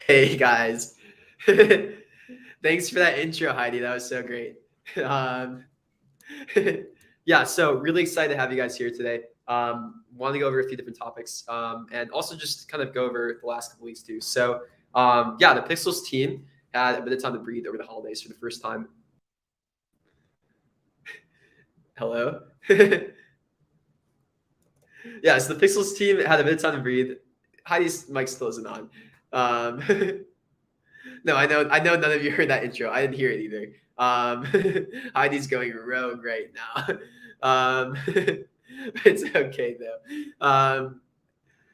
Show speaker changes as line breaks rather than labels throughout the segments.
Hey guys. Thanks for that intro, Heidi. That was so great. Um, yeah, so really excited to have you guys here today. Want to go over a few different topics and also just kind of go over the last couple weeks too. So, yeah, the Pixels team had a bit of time to breathe over the holidays for the first time. Hello? Yeah, so the Pixels team had a bit of time to breathe. Heidi's mic still isn't on. Um, No, I know none of you heard that intro. I didn't hear it either. Heidi's going rogue right now. It's okay though.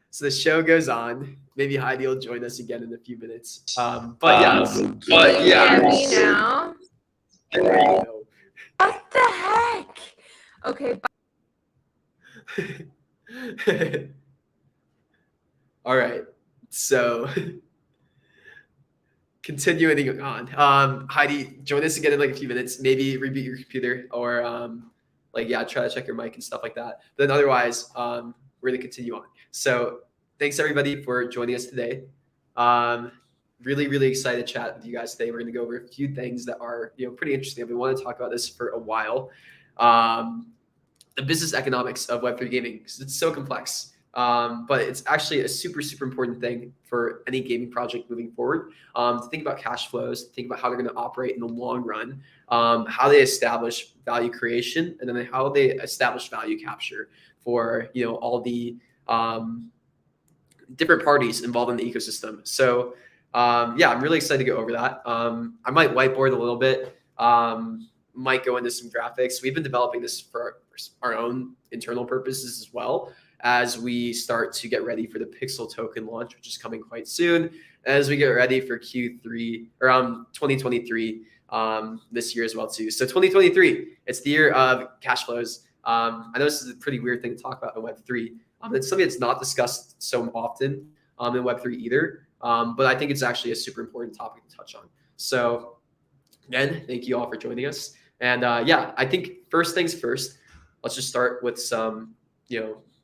So the show goes on. Maybe Heidi will join us again in a few minutes. But yeah,
But yeah.
Hear me now?
there you go.
What the heck? Okay.
All right. So continuing on. Heidi, join us again in like a few minutes. Maybe reboot your computer or try to check your mic and stuff like that. But then otherwise, we're gonna continue on. So thanks everybody for joining us today. Really excited to chat with you guys today. We're gonna go over a few things that are pretty interesting. I've been wanting to talk about this for a while. The business economics of Web3 gaming, because it's so complex. But it's actually a super important thing for any gaming project moving forward. To think about cash flows, to think about how they're going to operate in the long run, how they establish value creation, and then how they establish value capture for all the different parties involved in the ecosystem. So yeah, I'm really excited to go over that. I might whiteboard a little bit. Might go into some graphics. We've been developing this for our own internal purposes as well, as we start to get ready for the Pixel token launch, which is coming quite soon, as we get ready for Q3 around 2023 this year as well too. So 2023, it's the year of cash flows. I know this is a pretty weird thing to talk about in Web3. It's something that's not discussed so often in Web3 either, but I think it's actually a super important topic to touch on. So again, thank you all for joining us. And yeah, I think first things first, let's just start with some,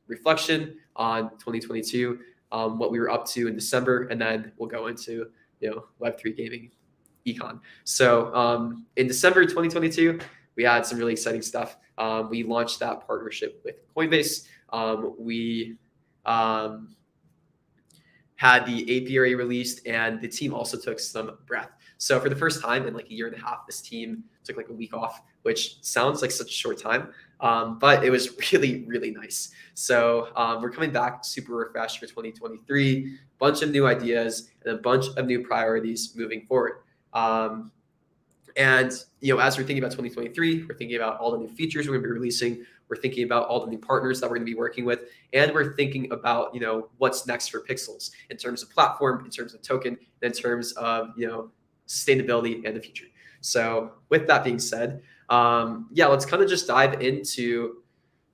reflection on 2022, what we were up to in December, and then we'll go into Web3 gaming econ. So in December 2022, we had some really exciting stuff. We launched that partnership with Coinbase. We had the apiary released, and the team also took some breath. So for the first time in like a year and a half, this team took like a week off, which sounds like such a short time, but it was really nice. So we're coming back super refreshed for 2023, bunch of new ideas and a bunch of new priorities moving forward. And as we're thinking about 2023, we're thinking about all the new features we're going to be releasing. We're thinking about all the new partners that we're going to be working with, and we're thinking about what's next for Pixels in terms of platform, in terms of token, in terms of sustainability and the future. So with that being said, yeah, let's kind of just dive into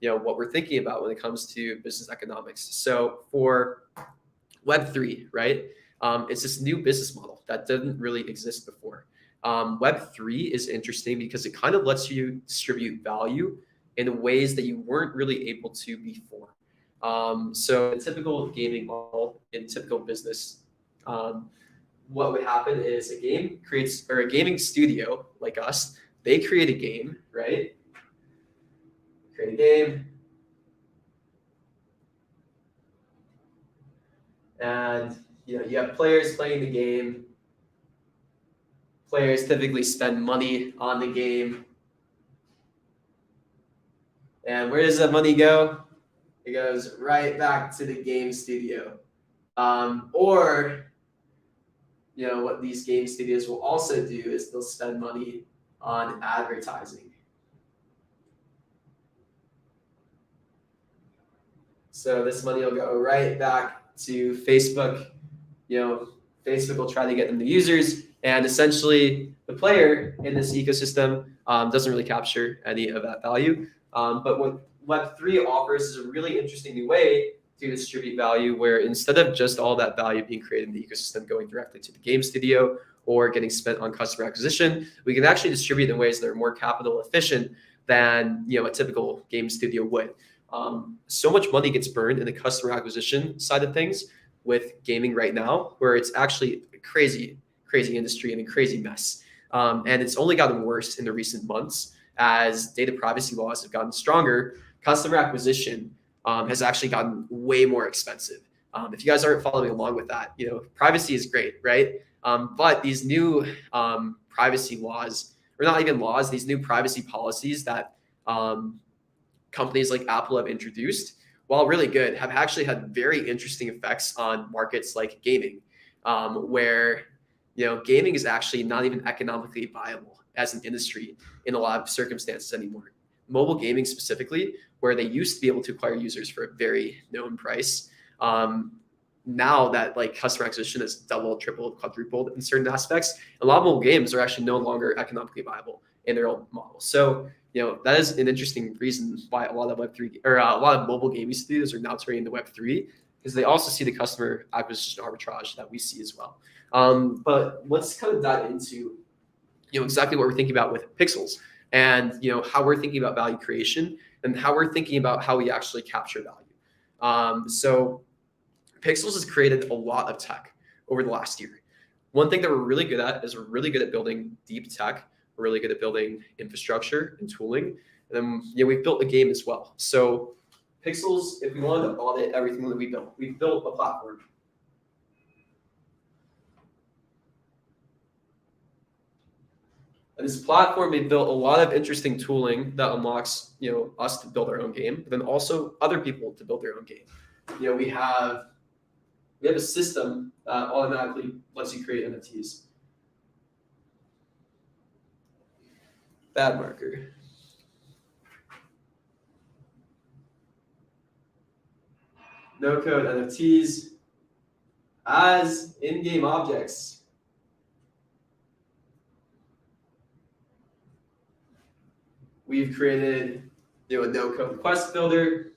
what we're thinking about when it comes to business economics. So for Web3, right? It's this new business model that didn't really exist before. Web3 is interesting because it kind of lets you distribute value in ways that you weren't really able to before. So a typical gaming model in typical business, what would happen is a gaming studio like us, they create a game, right? Create a game. And you have players playing the game. Players typically spend money on the game. And where does that money go? It goes right back to the game studio. Or what these game studios will also do is they'll spend money on advertising. So this money will go right back to Facebook. Facebook will try to get them the users, and essentially the player in this ecosystem doesn't really capture any of that value. But what Web3 offers is a really interesting new way to distribute value, where instead of just all that value being created in the ecosystem going directly to the game studio or getting spent on customer acquisition, we can actually distribute in ways that are more capital efficient than a typical game studio would. So much money gets burned in the customer acquisition side of things, with gaming right now, where it's actually a crazy, crazy industry and a crazy mess. And it's only gotten worse in the recent months as data privacy laws have gotten stronger. Customer acquisition has actually gotten way more expensive. If you guys aren't following along with that, privacy is great, right? But these new privacy laws, or not even laws, these new privacy policies that companies like Apple have introduced, while really good, have actually had very interesting effects on markets like gaming, where gaming is actually not even economically viable as an industry in a lot of circumstances anymore. Mobile gaming specifically, where they used to be able to acquire users for a very known price, now that like customer acquisition has doubled, tripled, quadrupled in certain aspects, a lot of mobile games are actually no longer economically viable in their own model. So that is an interesting reason why a lot of Web3 or a lot of mobile gaming studios are now turning into Web3, because they also see the customer acquisition arbitrage that we see as well. But let's kind of dive into exactly what we're thinking about with Pixels, and how we're thinking about value creation and how we're thinking about how we actually capture value. So Pixels has created a lot of tech over the last year. One thing that we're really good at is we're really good at building deep tech. We're really good at building infrastructure and tooling. And then we've built a game as well. So Pixels, if we wanted to audit everything that we've built a platform. And this platform, we built a lot of interesting tooling that unlocks us to build our own game, but then also other people to build their own game. We have a system that automatically lets you create NFTs. Bad marker. No code NFTs as in-game objects. We've created a no-code quest builder.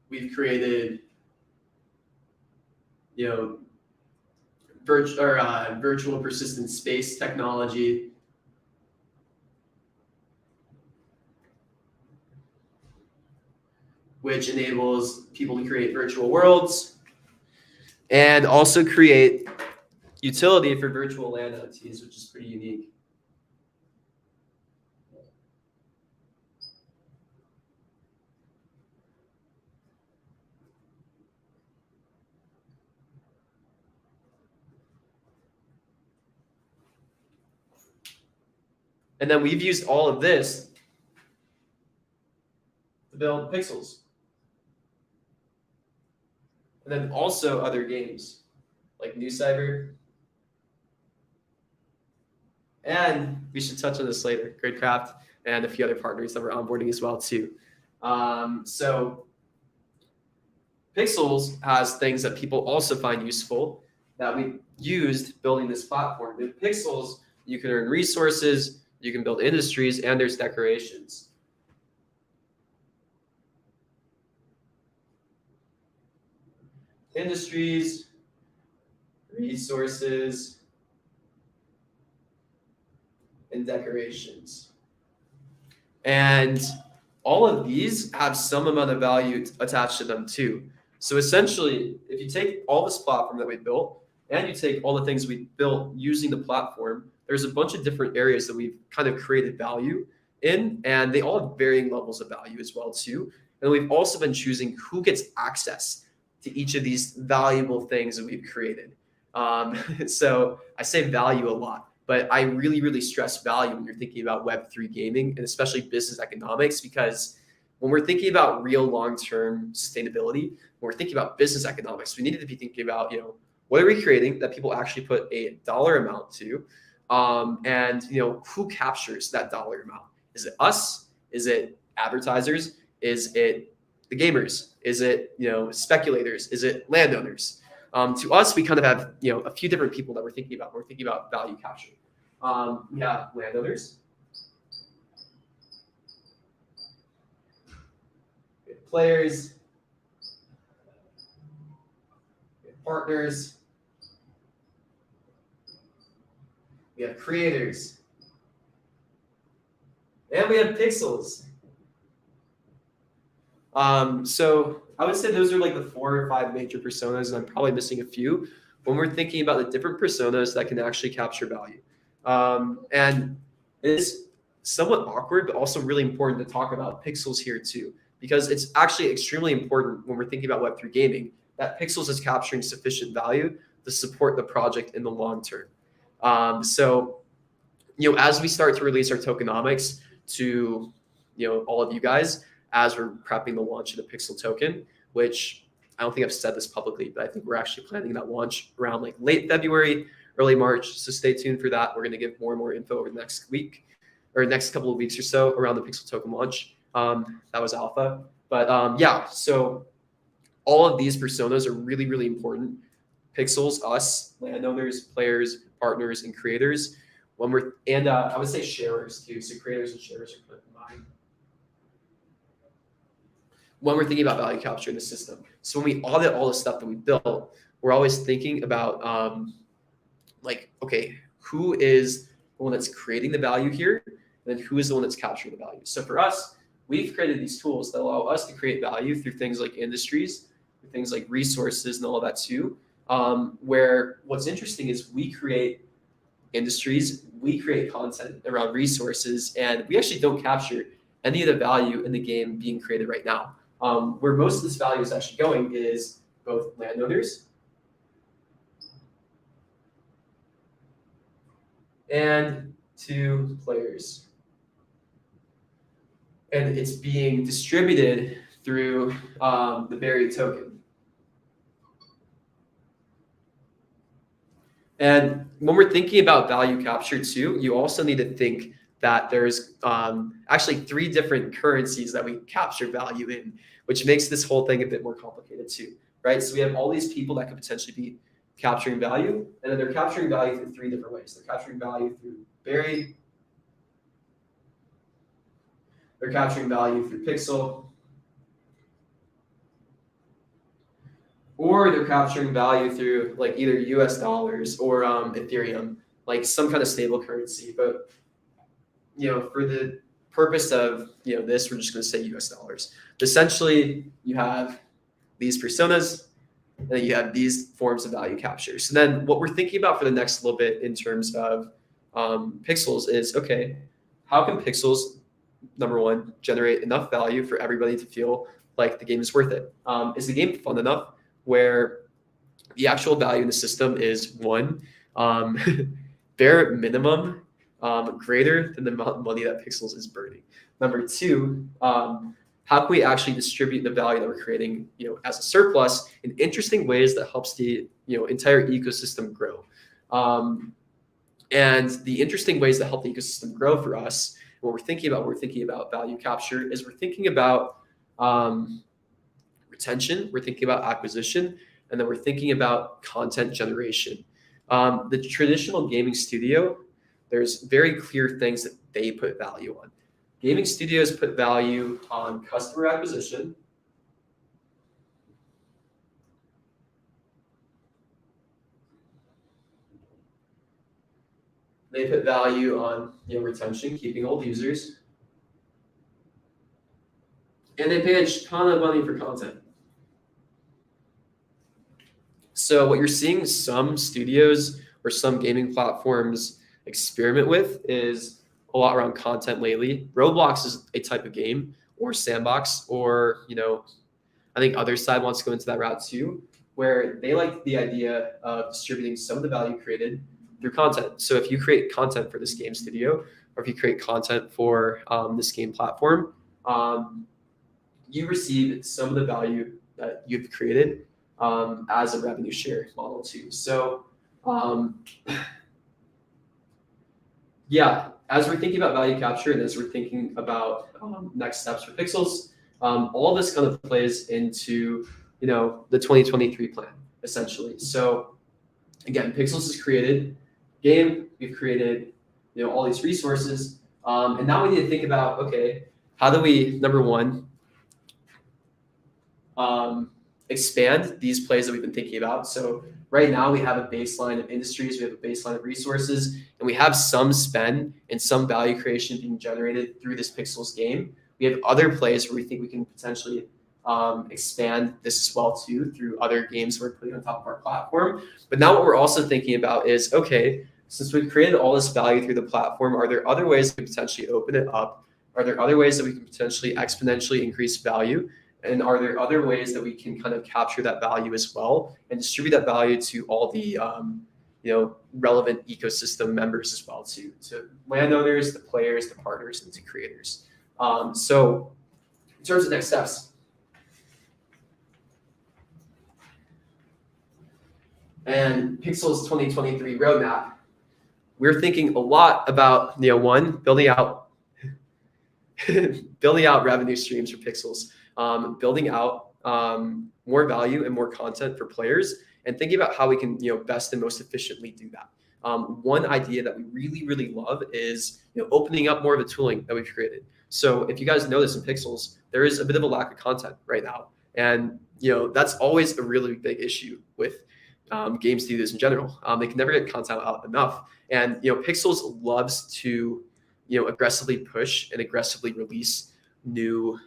We've created virtual persistent space technology. Which enables people to create virtual worlds and also create utility for virtual land NFTs, which is pretty unique. And then we've used all of this to build Pixels. And then also other games like New Cyber. And we should touch on this later, Gridcraft and a few other partners that we're onboarding as well too. So Pixels has things that people also find useful that we used building this platform. In Pixels, you can earn resources, you can build industries, and there's decorations. Industries, resources, and decorations. And all of these have some amount of value attached to them too. So essentially, if you take all this platform that we built and you take all the things we built using the platform, there's a bunch of different areas that we've kind of created value in, and they all have varying levels of value as well too. And we've also been choosing who gets access to each of these valuable things that we've created. So I say value a lot, but I really, really stress value when you're thinking about Web3 gaming and especially business economics, because when we're thinking about real long-term sustainability, when we're thinking about business economics, we need to be thinking about, what are we creating that people actually put a dollar amount to? And who captures that dollar amount? Is it us? Is it advertisers? Is it the gamers? Is it speculators? Is it landowners? To us, we kind of have a few different people that we're thinking about. We're thinking about value capture. We have landowners, we have players, we have partners, we have creators, And we have pixels. So I would say those are like the 4 or 5 major personas, and I'm probably missing a few when we're thinking about the different personas that can actually capture value. And it's somewhat awkward, but also really important to talk about pixels here too, because it's actually extremely important when we're thinking about Web3 gaming that pixels is capturing sufficient value to support the project in the long term. So, as we start to release our tokenomics to, all of you guys, as we're prepping the launch of the Pixel token, which I don't think I've said this publicly, but I think we're actually planning that launch around like late February, early March. So stay tuned for that. We're going to give more and more info over the next week or next couple of weeks or so around the Pixel token launch. That was alpha. But yeah, so all of these personas are really, really important. Pixels, us, landowners, players, partners, and creators. I would say sharers too. So creators and sharers are kind of combined when we're thinking about value capture in the system. So when we audit all the stuff that we built, we're always thinking about okay, who is the one that's creating the value here, and then who is the one that's capturing the value. So for us, we've created these tools that allow us to create value through things like industries, through things like resources and all of that too. Where what's interesting is we create industries, we create content around resources, and we actually don't capture any of the value in the game being created right now. Where most of this value is actually going is both landowners and to players. And it's being distributed through the buried token. And when we're thinking about value capture too, you also need to think that there's actually 3 different currencies that we capture value in, which makes this whole thing a bit more complicated too, right? So we have all these people that could potentially be capturing value, and then they're capturing value through 3 different ways. They're capturing value through buried, they're capturing value through pixel, or they're capturing value through like either US dollars or Ethereum, like some kind of stable currency. But for the purpose of this, we're just going to say US dollars. Essentially, you have these personas, and then you have these forms of value capture. So then what we're thinking about for the next little bit in terms of pixels is, okay, how can pixels, number one, generate enough value for everybody to feel like the game is worth it? Is the game fun enough where the actual value in the system is one, bare minimum, greater than the amount of money that Pixels is burning. Number two, how can we actually distribute the value that we're creating, as a surplus in interesting ways that helps the entire ecosystem grow. And the interesting ways that help the ecosystem grow for us, what we're thinking about value capture is we're thinking about retention, we're thinking about acquisition, and then we're thinking about content generation. The traditional gaming studio, there's very clear things that they put value on. Gaming studios put value on customer acquisition, they put value on retention, keeping old users, and they pay a ton of money for content. So what you're seeing some studios or some gaming platforms experiment with is a lot around content lately. Roblox is a type of game, or Sandbox, or I think other side wants to go into that route too, where they like the idea of distributing some of the value created through content. So if you create content for this game studio, or if you create content for this game platform, you receive some of the value that you've created as a revenue share model too. So yeah, as we're thinking about value capture and as we're thinking about next steps for Pixels, all this kind of plays into the 2023 plan essentially. So again, Pixels is created, game, we've created all these resources, and now we need to think about, okay, how do we, number one, expand these plays that we've been thinking about. So right now we have a baseline of industries, we have a baseline of resources, and we have some spend and some value creation being generated through this Pixels game. We have other plays where we think we can potentially expand this as well too through other games we're putting on top of our platform. But now what we're also thinking about is, okay, since we've created all this value through the platform, are there other ways we can potentially open it up? Are there other ways that we can potentially exponentially increase value? And are there other ways that we can kind of capture that value as well and distribute that value to all the relevant ecosystem members as well, to landowners, the players, the partners, and to creators. So in terms of next steps, and Pixels 2023 roadmap, we're thinking a lot about one, building out revenue streams for Pixels, building out more value and more content for players, and thinking about how we can best and most efficiently do that. One idea that we really love is opening up more of the tooling that we've created. So if you guys notice in Pixels, there is a bit of a lack of content right now, and that's always a really big issue with game studios in general. They can never get content out enough, and Pixels loves to aggressively push and aggressively release new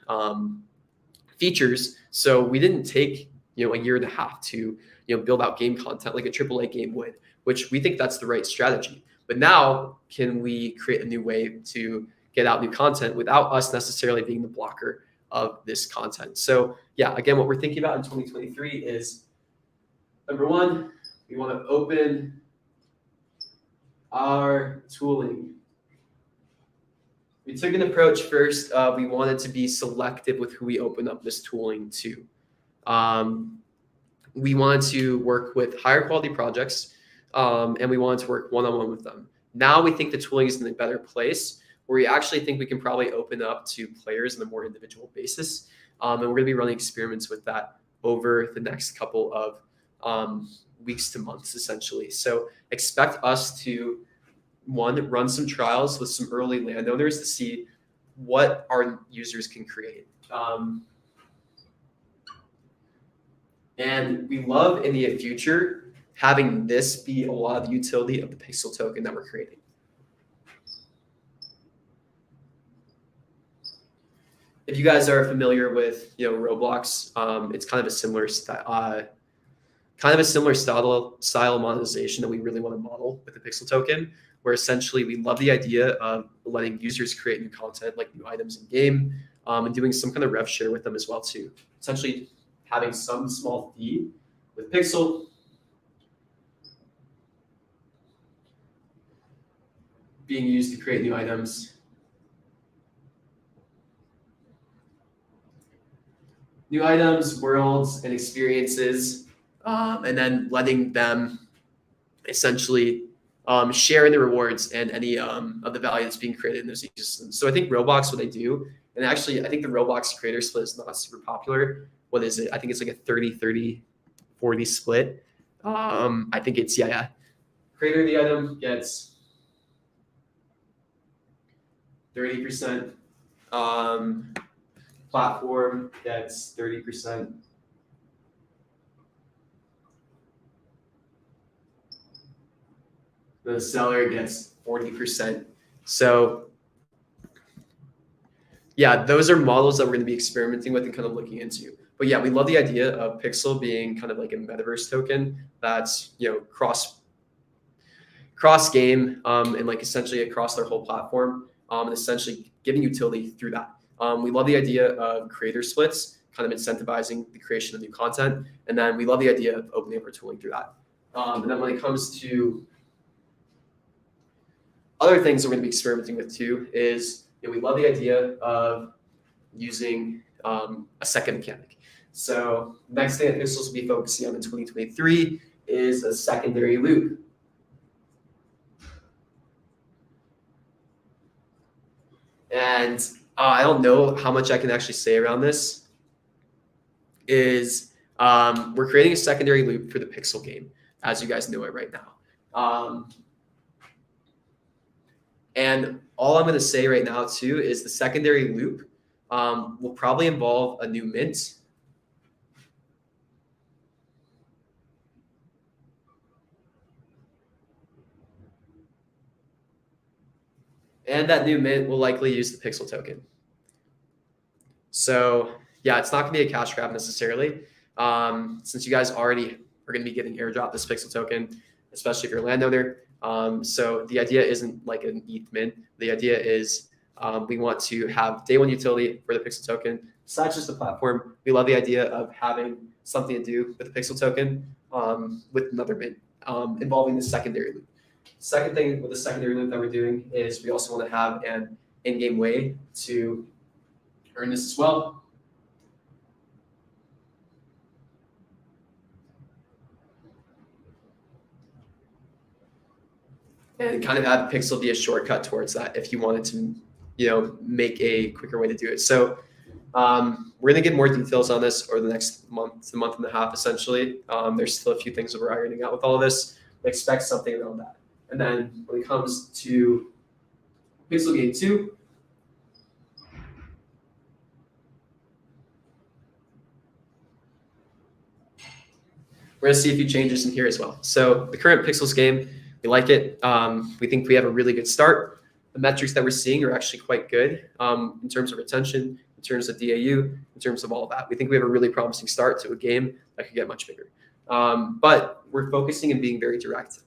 features. So we didn't take a year and a half to build out game content like a AAA game would, which we think that's the right strategy. But now, can we create a new way to get out new content without us necessarily being the blocker of this content? So yeah, again, what we're thinking about in 2023 is, number one, we want to open our tooling. We took an approach first. We wanted to be selective with who we open up this tooling to. We wanted to work with higher quality projects, and we wanted to work one-on-one with them. Now we think the tooling is in a better place, where we actually think we can probably open up to players on a more individual basis. And we're going to be running experiments with that over the next couple of weeks to months, essentially. So expect us to, one, run some trials with some early landowners to see what our users can create. And we love in the future having this be a lot of the utility of the pixel token that we're creating. If you guys are familiar with Roblox, it's kind of a similar style monetization that we really want to model with the pixel token, where essentially we love the idea of letting users create new content, like new items in game, and doing some kind of rev share with them as well too. Essentially having some small fee with Pixel, being used to create new items, worlds, and experiences, and then letting them essentially share in the rewards and any of the value that's being created in those ecosystems. So I think Roblox, what they do, and actually I think the Roblox creator split is not super popular. What is it? I think it's like a 30-30-40 split. I think it's, yeah. Creator of the item gets 30%. Platform gets 30%. The seller gets 40%. So yeah, those are models that we're going to be experimenting with and kind of looking into. But yeah, we love the idea of Pixel being kind of like a metaverse token that's cross game and like essentially across their whole platform, and essentially giving utility through that. We love the idea of creator splits, kind of incentivizing the creation of new content, and then we love the idea of opening up our tooling through that. And then when it comes to other things we're going to be experimenting with too is we love the idea of using a second mechanic. So next thing that Pixels will be focusing on in 2023 is a secondary loop. And I don't know how much I can actually say around this. We're creating a secondary loop for the Pixel game, as you guys know it right now. And all I'm going to say right now too is the secondary loop will probably involve a new mint And that new mint will likely use the Pixel token. So yeah, it's not going to be a cash grab necessarily. Since you guys already are going to be getting airdrop this Pixel token, especially if you're a landowner. So the idea isn't like an ETH mint. The idea is we want to have day one utility for the Pixel token. Besides just the platform, we love the idea of having something to do with the Pixel token with another mint involving the secondary loop. Second thing with the secondary loop that we're doing is we also want to have an in-game way to earn this as well. And kind of have Pixel be a shortcut towards that if you wanted to, make a quicker way to do it. So we're going to get more details on this over the next month to month and a half, essentially. There's still a few things that we're ironing out with all of this. Expect something around that. And then when it comes to Pixel Game 2, we're going to see a few changes in here as well. So the current Pixels game, we like it. We think we have a really good start. The metrics that we're seeing are actually quite good in terms of retention, in terms of DAU, in terms of all of that. We think we have a really promising start to a game that could get much bigger. But we're focusing and being very directed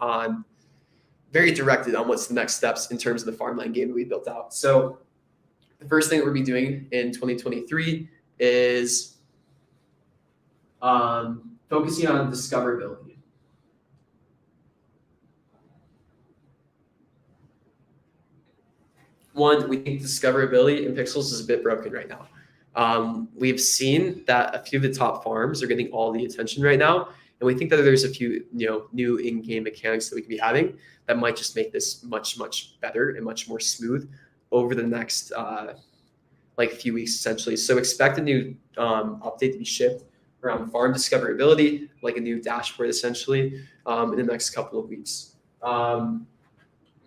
on what's the next steps in terms of the farmland game that we built out. So the first thing that we'll be doing in 2023 is focusing on discoverability. One, we think discoverability in Pixels is a bit broken right now. We've seen that a few of the top farms are getting all the attention right now. And we think that there's a few new in-game mechanics that we can be adding that might just make this much, much better and much more smooth over the next few weeks, essentially. So expect a new update to be shipped around farm discoverability, like a new dashboard, essentially, in the next couple of weeks.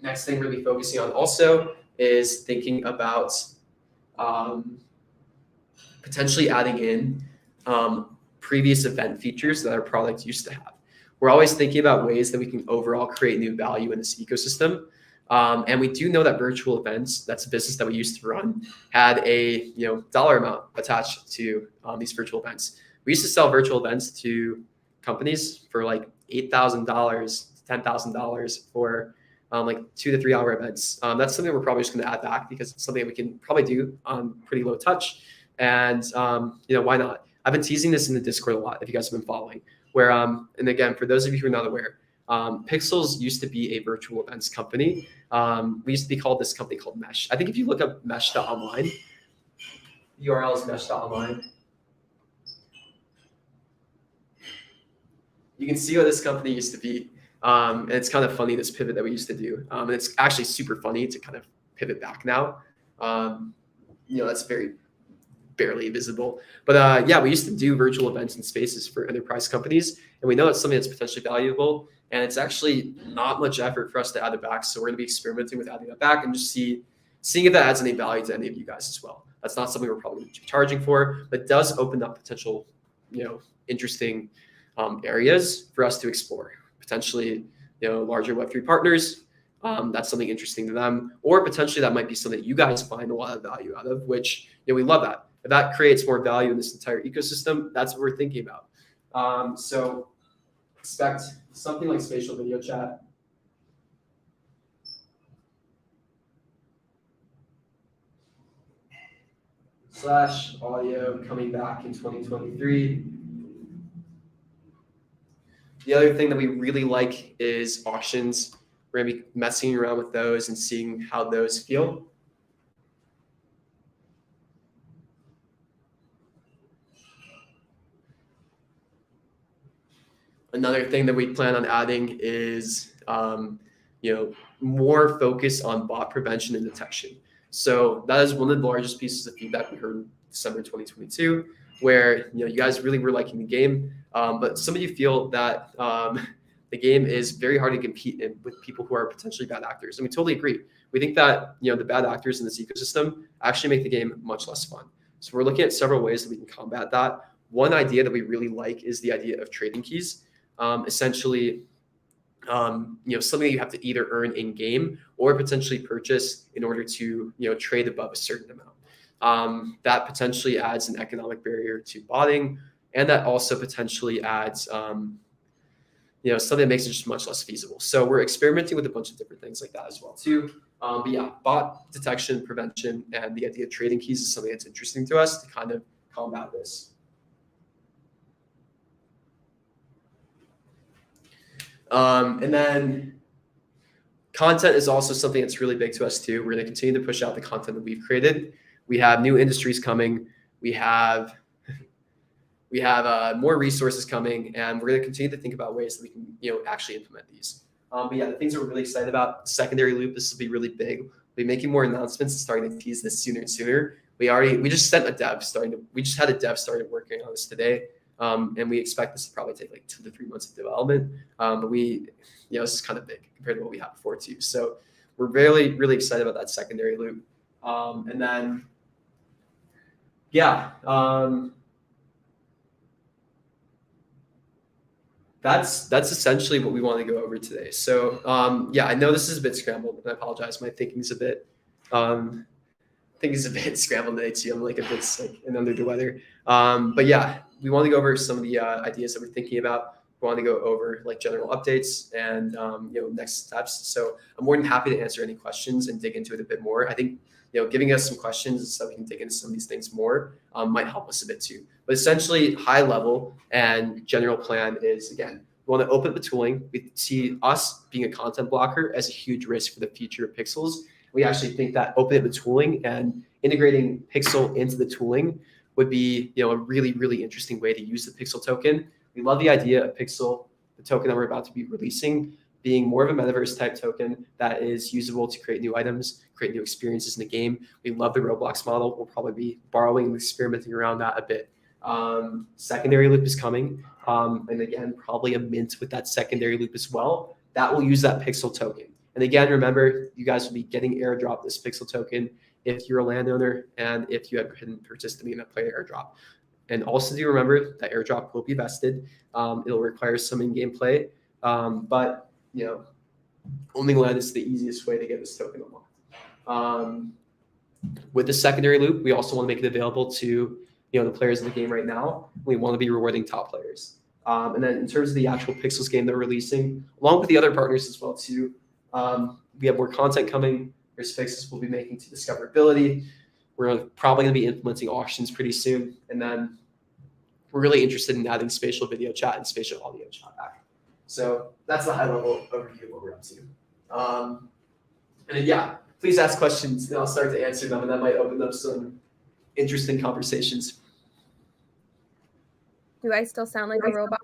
Next thing we're going to be focusing on also is thinking about potentially adding in previous event features that our product used to have. We're always thinking about ways that we can overall create new value in this ecosystem. And we do know that virtual events, that's a business that we used to run, had a dollar amount attached to these virtual events. We used to sell virtual events to companies for like $8,000 to $10,000 for 2 to 3 hour events. That's something we're probably just going to add back because it's something that we can probably do on pretty low touch. And why not? I've been teasing this in the Discord a lot, if you guys have been following, where, and again, for those of you who are not aware, Pixels used to be a virtual events company. We used to be called this company called Mesh. I think if you look up mesh.online, URL is mesh.online. You can see what this company used to be. And it's kind of funny, this pivot that we used to do. And it's actually super funny to kind of pivot back now. That's very barely visible. But yeah, we used to do virtual events and spaces for enterprise companies. And we know it's something that's potentially valuable. And it's actually not much effort for us to add it back. So we're going to be experimenting with adding that back and just seeing if that adds any value to any of you guys as well. That's not something we're probably going to be charging for, but does open up potential, interesting areas for us to explore. Potentially, larger Web3 partners. That's something interesting to them, or potentially that might be something that you guys find a lot of value out of, which we love that. If that creates more value in this entire ecosystem, that's what we're thinking about. So expect something like spatial video chat. / audio coming back in 2023. The other thing that we really like is auctions. We're going to be messing around with those and seeing how those feel. Another thing that we plan on adding is, more focus on bot prevention and detection. So that is one of the largest pieces of feedback we heard in December 2022, where you guys really were liking the game, but some of you feel that the game is very hard to compete with people who are potentially bad actors, and we totally agree. We think that the bad actors in this ecosystem actually make the game much less fun. So we're looking at several ways that we can combat that. One idea that we really like is the idea of trading keys. Essentially, something that you have to either earn in game or potentially purchase in order to, trade above a certain amount. That potentially adds an economic barrier to botting, and that also potentially adds, something that makes it just much less feasible. So we're experimenting with a bunch of different things like that as well too. But yeah, bot detection, prevention, and the idea of trading keys is something that's interesting to us to kind of combat this. And then content is also something that's really big to us too. We're going to continue to push out the content that we've created. We have new industries coming. We have more resources coming, and we're going to continue to think about ways that we can, actually implement these. But yeah, the things that we're really excited about, secondary loop, this will be really big. We'll be making more announcements and starting to tease this sooner and sooner. We just had a dev started working on this today. And we expect this to probably take like 2 to 3 months of development. But this is kind of big compared to what we had before too. So we're really, really excited about that secondary loop. And then, that's essentially what we want to go over today. So I know this is a bit scrambled, and I apologize. My thinking's a bit scrambled today too. I'm like a bit sick and under the weather. But yeah, we want to go over some of the ideas that we're thinking about. We want to go over like general updates and next steps. So I'm more than happy to answer any questions and dig into it a bit more. I think giving us some questions so we can dig into some of these things more might help us a bit too. But essentially, high level and general plan is, again, we want to open up the tooling. We see us being a content blocker as a huge risk for the future of Pixels. We actually think that opening up the tooling and integrating Pixel into the tooling would be, a really, really interesting way to use the Pixel token. We love the idea of Pixel, the token that we're about to be releasing, being more of a metaverse type token that is usable to create new items, create new experiences in the game. We love the Roblox model. We'll probably be borrowing and experimenting around that a bit. Secondary loop is coming. And again, probably a mint with that secondary loop as well. That will use that Pixel token. And again, remember, you guys will be getting airdrop this Pixel token if you're a landowner and if you have been participating in a player airdrop. And also do remember that airdrop will be vested. It'll require some in-game play, but owning land is the easiest way to get this token unlocked. With the secondary loop, we also want to make it available to the players in the game right now. We want to be rewarding top players. And then in terms of the actual Pixels game they're releasing, along with the other partners as well too, we have more content coming. There's fixes we'll be making to discoverability. We're probably going to be implementing auctions pretty soon. And then we're really interested in adding spatial video chat and spatial audio chat back. So that's the high level overview of what we're up to. And then, please ask questions and I'll start to answer them, and that might open up some interesting conversations.
Do I still sound like a robot?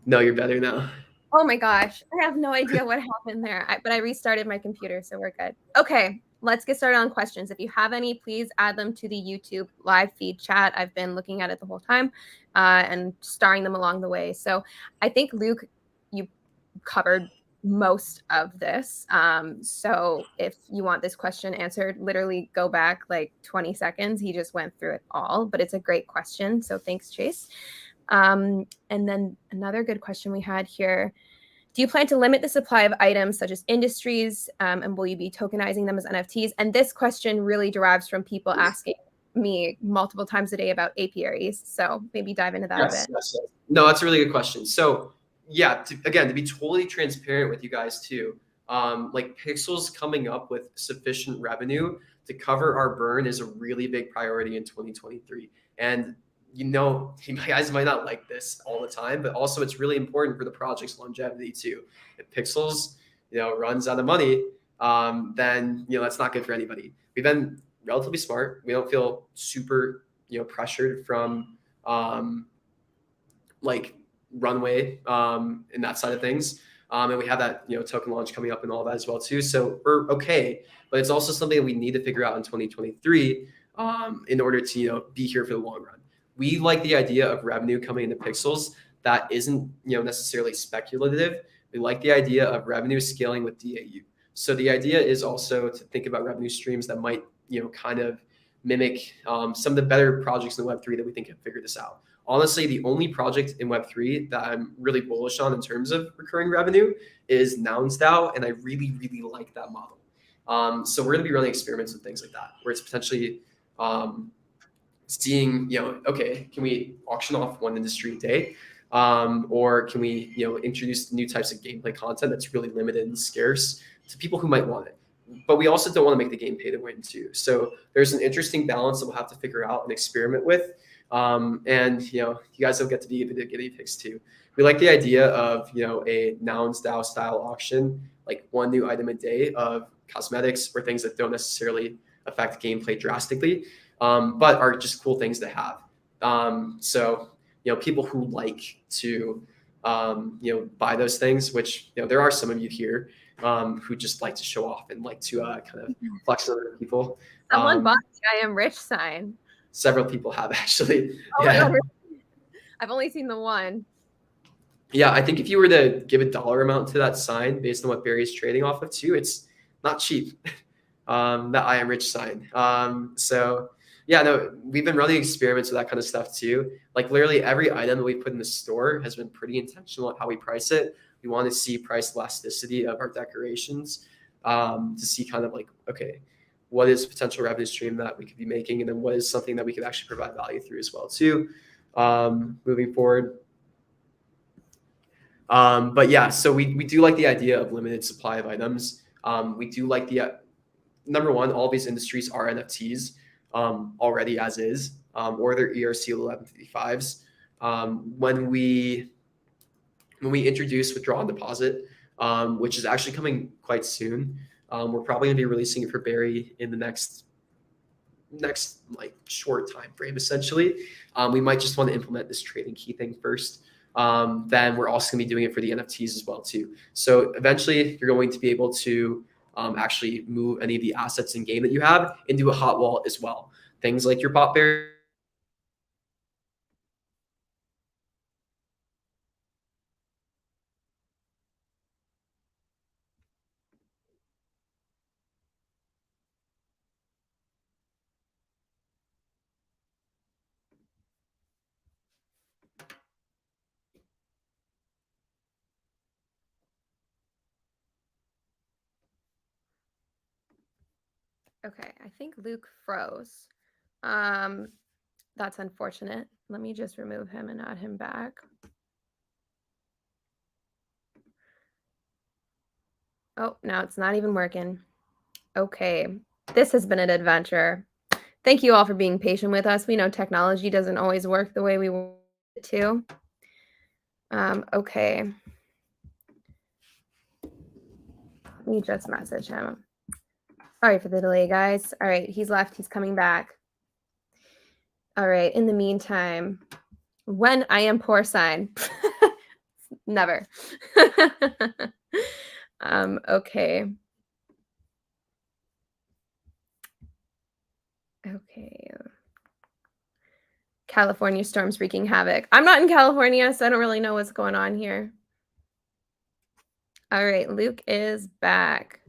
No, you're better now.
Oh my gosh. I have no idea what happened there, but I restarted my computer, so we're good. Okay, let's get started on questions. If you have any, please add them to the YouTube live feed chat. I've been looking at it the whole time and starring them along the way. So I think, Luke, you covered most of this. So if you want this question answered, literally go back like 20 seconds. He just went through it all, but it's a great question. So thanks, Chase. And then another good question we had here. Do you plan to limit the supply of items such as industries, and will you be tokenizing them as NFTs? And this question really derives from people asking me multiple times a day about apiaries. So maybe dive into that a bit.
Yes. No, that's a really good question. So yeah, to be totally transparent with you guys too, like Pixels coming up with sufficient revenue to cover our burn is a really big priority in 2023. And you guys might not like this all the time, but also it's really important for the project's longevity too. If Pixels, runs out of money, then, that's not good for anybody. We've been relatively smart. We don't feel super, pressured from, like runway, in that side of things. And we have that, token launch coming up and all that as well too. So we're okay, but it's also something that we need to figure out in 2023, in order to, be here for the long run. We like the idea of revenue coming into Pixels that isn't, necessarily speculative. We like the idea of revenue scaling with DAU. So the idea is also to think about revenue streams that might, kind of mimic some of the better projects in Web3 that we think have figured this out. honestly, the only project in Web3 that I'm really bullish on in terms of recurring revenue is Nouns DAO, and I really, really like that model. So we're going to be running experiments with things like that, where it's potentially seeing, okay, can we auction off one industry a day? Or can we, introduce new types of gameplay content that's really limited and scarce to people who might want it? But we also don't want to make the game pay to win too. So there's an interesting balance that we'll have to figure out and experiment with. And you guys will get to be the guinea pigs too. We like the idea of a Nouns DAO style auction, like one new item a day of cosmetics or things that don't necessarily affect gameplay drastically, but are just cool things to have. So people who like to buy those things, which there are some of you here who just like to show off and like to kind of flex on other people.
Someone bought the I am rich sign.
Several people have actually.
Oh,
yeah.
I've only seen the one.
Yeah, I think if you were to give a dollar amount to that sign based on what Barry's trading off of too, it's not cheap. That I am rich sign. So yeah, no, we've been running experiments with that kind of stuff too. Like literally every item that we put in the store has been pretty intentional at how we price it. We want to see price elasticity of our decorations to see kind of like, okay, what is potential revenue stream that we could be making? And then what is something that we could actually provide value through as well too, moving forward. But yeah, so we do like the idea of limited supply of items. We do like the, number one, all these industries are NFTs already as is, or they're ERC 1155s. When we introduce withdraw and deposit, which is actually coming quite soon, we're probably gonna be releasing it for Barry in the next like short time frame, essentially. We might just want to implement this trading key thing first. Then we're also gonna be doing it for the NFTs as well too. So eventually you're going to be able to actually move any of the assets in game that you have into a hot wallet as well. Things like your Pop Bear.
Okay, I think Luke froze. That's unfortunate. Let me just remove him and add him back. Oh, now it's not even working. Okay, this has been an adventure. Thank you all for being patient with us. We know technology doesn't always work the way we want it to. Okay. Let me just message him. Sorry for the delay, guys. All right, he's left. He's coming back. All right, in the meantime, when I am poor sign. Never. Okay. Okay. California storms wreaking havoc. I'm not in California, so I don't really know what's going on here. All right, Luke is back.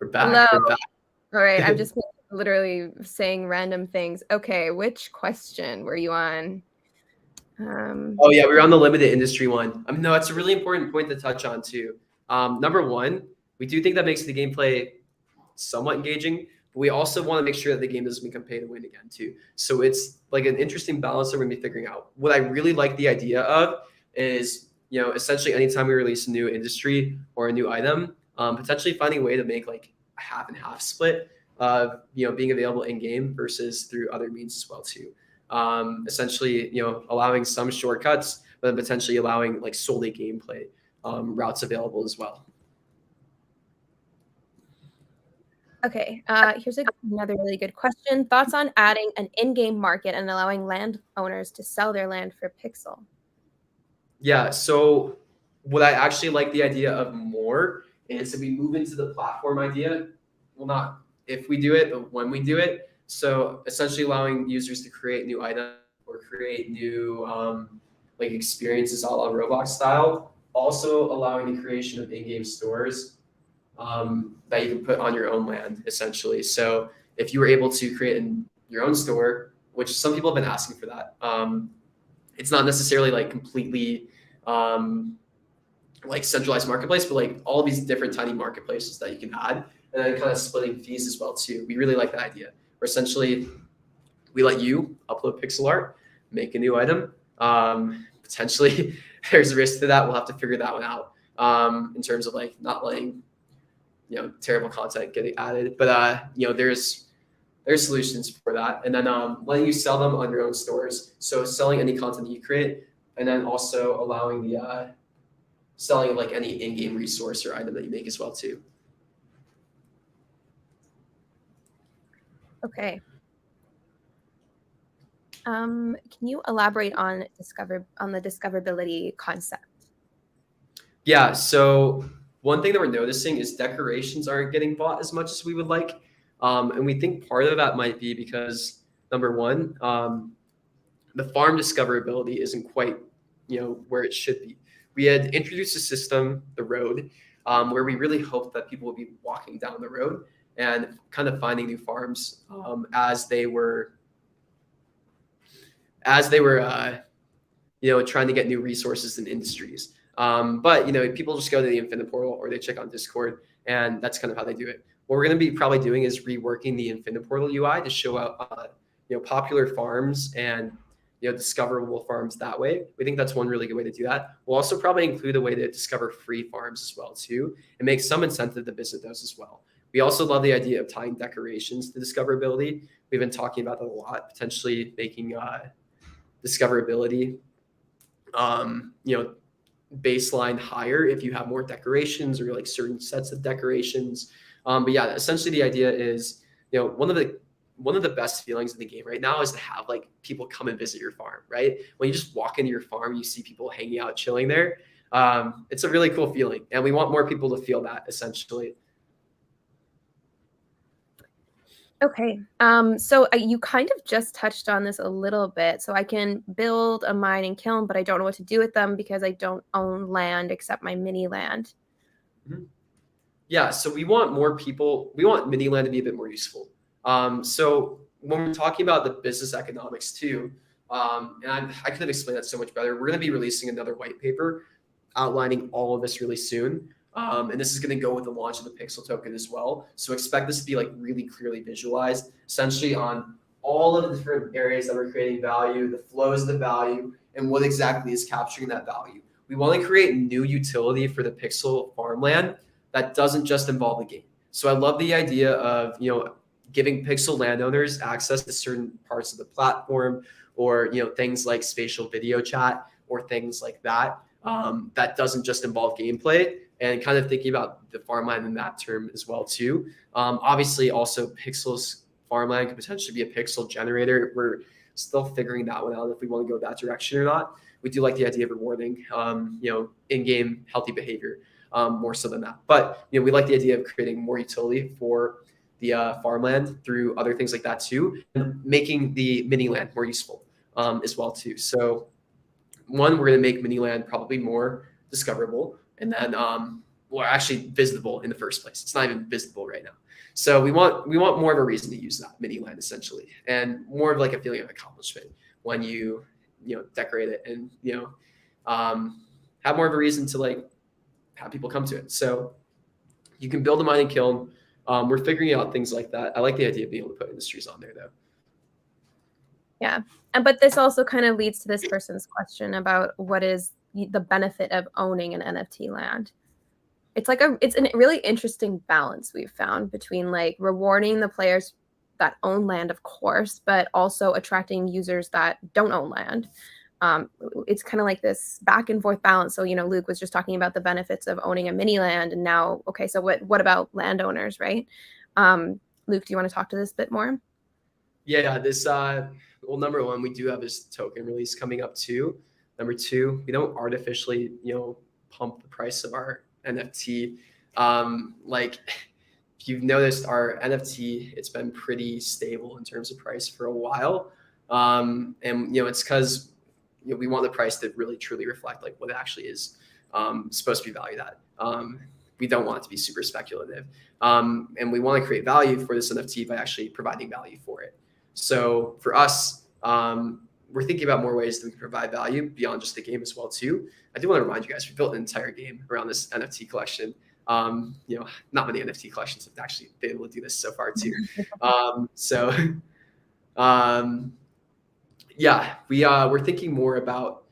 We're back.
Hello.
We're back.
All right, I'm just literally saying random things. Okay, which question were you on?
Oh yeah, we were on the limited industry one. No, it's a really important point to touch on too. Number one, we do think that makes the gameplay somewhat engaging, but we also want to make sure that the game doesn't become pay to win again too. So it's like an interesting balance that we're gonna be figuring out. What I really like the idea of is, essentially anytime we release a new industry or a new item, potentially finding a way to make like a half and half split of, being available in game versus through other means as well too. Essentially, allowing some shortcuts, but then potentially allowing like solely gameplay routes available as well.
Okay, here's another really good question. Thoughts on adding an in-game market and allowing landowners to sell their land for pixel?
Yeah, so what I actually like the idea of more is if we move into the platform idea, well, not if we do it, but when we do it. So essentially allowing users to create new items or create new like experiences a la Roblox style. Also allowing the creation of in-game stores that you can put on your own land, essentially. So if you were able to create your own store, which some people have been asking for that, it's not necessarily like completely like centralized marketplace, but like all these different tiny marketplaces that you can add, and then kind of splitting fees as well too. We really like that idea. Where essentially we let you upload pixel art, make a new item. Potentially there's a risk to that. We'll have to figure that one out in terms of like not letting terrible content get added. But there's solutions for that, and then letting you sell them on your own stores. So selling any content that you create, and then also allowing the selling like any in-game resource or item that you make as well too.
Okay. Can you elaborate on the discoverability concept?
Yeah. So one thing that we're noticing is decorations aren't getting bought as much as we would like, and we think part of that might be because number one, the farm discoverability isn't quite where it should be. We had introduced a system, the road, where we really hoped that people would be walking down the road and kind of finding new farms as they were trying to get new resources and industries. But people just go to the Infinite Portal or they check on Discord, and that's kind of how they do it. What we're going to be probably doing is reworking the Infinite Portal UI to show out popular farms and discoverable farms that way. We think that's one really good way to do that. We'll also probably include a way to discover free farms as well too, and make some incentive to visit those as well. We also love the idea of tying decorations to discoverability. We've been talking about that a lot, potentially making discoverability baseline higher if you have more decorations or like certain sets of decorations. But yeah, essentially the idea is one of the best feelings in the game right now is to have like people come and visit your farm, right? When you just walk into your farm, you see people hanging out, chilling there. It's a really cool feeling, and we want more people to feel that essentially.
Okay. So you kind of just touched on this a little bit. So I can build a mining kiln, but I don't know what to do with them because I don't own land except my mini land.
Mm-hmm. Yeah. So we want mini land to be a bit more useful. So when we're talking about the business economics too, and I could have explained that so much better. We're going to be releasing another white paper outlining all of this really soon. And this is going to go with the launch of the Pixel token as well. So expect this to be like really clearly visualized, essentially on all of the different areas that we're creating value, the flows of the value, and what exactly is capturing that value. We want to create new utility for the Pixel farmland that doesn't just involve the game. So I love the idea of, giving Pixel landowners access to certain parts of the platform, or, things like spatial video chat or things like that, that doesn't just involve gameplay, and kind of thinking about the farmland in that term as well too. Obviously also Pixel's farmland could potentially be a pixel generator. We're still figuring that one out if we want to go that direction or not. We do like the idea of rewarding, in-game healthy behavior more so than that. But, we like the idea of creating more utility for the farmland through other things like that too, and making the mini land more useful as well too. So one, we're going to make mini land probably more discoverable, and then well, actually visible in the first place. It's not even visible right now. So we want more of a reason to use that mini land essentially, and more of like a feeling of accomplishment when you decorate it, and have more of a reason to like have people come to it. So you can build a mining kiln. We're figuring out things like that. I like the idea of being able to put industries on there though.
Yeah. But this also kind of leads to this person's question about what is the benefit of owning an NFT land. It's a really interesting balance we've found between like rewarding the players that own land, of course, but also attracting users that don't own land. It's kind of like this back and forth balance. So, Luke was just talking about the benefits of owning a mini land, and now, okay, so what about landowners, right? Luke, do you want to talk to this a bit more?
Yeah, this well, number one, we do have this token release coming up too. Number two, we don't artificially, pump the price of our NFT. Like if you've noticed, our NFT, it's been pretty stable in terms of price for a while. And it's because we want the price to really truly reflect like what it actually is supposed to be valued at. We don't want it to be super speculative. And we want to create value for this NFT by actually providing value for it. So for us, we're thinking about more ways that we can provide value beyond just the game as well too. I do want to remind you guys, we built an entire game around this NFT collection. Not many NFT collections have actually been able to do this so far too. We're thinking more about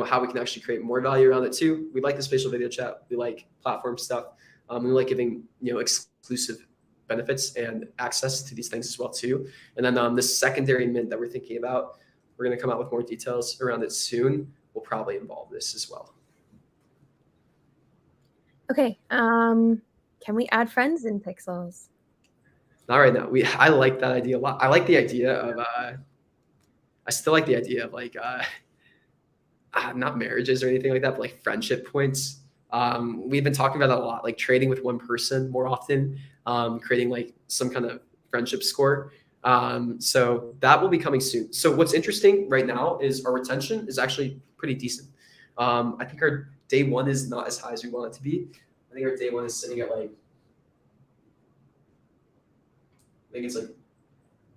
how we can actually create more value around it too. We like the spatial video chat. We like platform stuff. We like giving exclusive benefits and access to these things as well too. And then this secondary mint that we're thinking about, we're going to come out with more details around it soon. Will probably involve this as well.
Okay. Can we add friends in Pixels?
Not right now. I like that idea a lot. I like the idea of I still like the idea of like not marriages or anything like that, but like friendship points. We've been talking about that a lot, like trading with one person more often, creating like some kind of friendship score. So that will be coming soon. So what's interesting right now is our retention is actually pretty decent. I think our day one is not as high as we want it to be. I think our day one is sitting at like, I think it's like